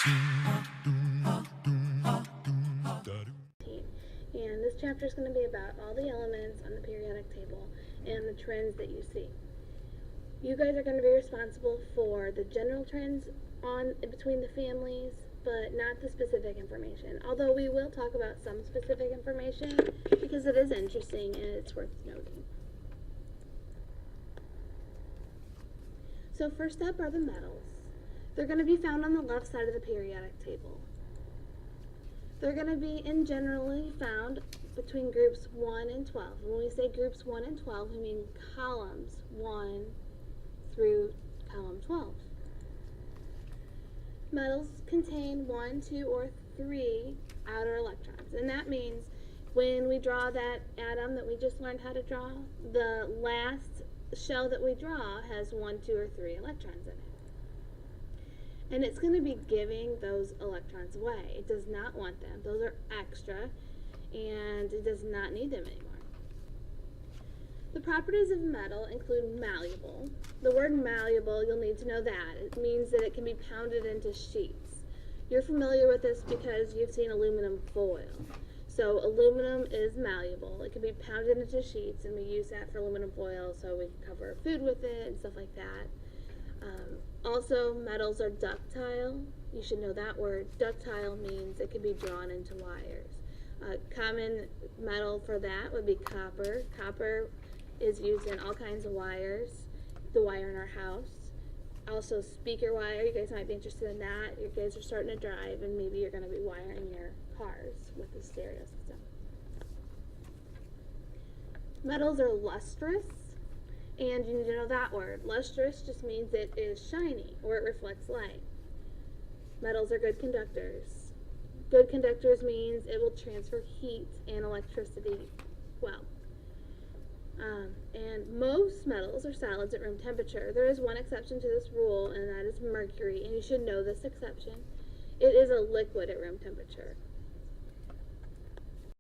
And this chapter is going to be about all the elements on the periodic table and the trends that you see. You guys are going to be responsible for the general trends on between the families, but not the specific information. Although we will talk about some specific information because it is interesting and it's worth noting. So first up are the metals. They're going to be found on the left side of the periodic table. They're going to be generally found between groups 1 and 12. When we say groups 1 and 12, we mean columns 1 through column 12. Metals contain 1, 2, or 3 outer electrons, and that means when we draw that atom that we just learned how to draw, the last shell that we draw has 1, 2, or 3 electrons in it. And it's going to be giving those electrons away. It does not want them. Those are extra, and it does not need them anymore. The properties of metal include malleable. The word malleable, you'll need to know that. It means that it can be pounded into sheets. You're familiar with this because you've seen aluminum foil. So aluminum is malleable. It can be pounded into sheets, and we use that for aluminum foil so we can cover food with it and stuff like that. Also, metals are ductile. You should know that word. Ductile means it can be drawn into wires. Common metal for that would be copper. Copper is used in all kinds of wires. The wire in our house. Also, speaker wire. You guys might be interested in that. You guys are starting to drive, and maybe you're going to be wiring your cars with the stereo system. Metals are lustrous. And you need to know that word. Lustrous just means it is shiny or it reflects light. Metals are good conductors. Good conductors means it will transfer heat and electricity well. And most metals are solids at room temperature. There is one exception to this rule, and that is mercury, and you should know this exception. It is a liquid at room temperature.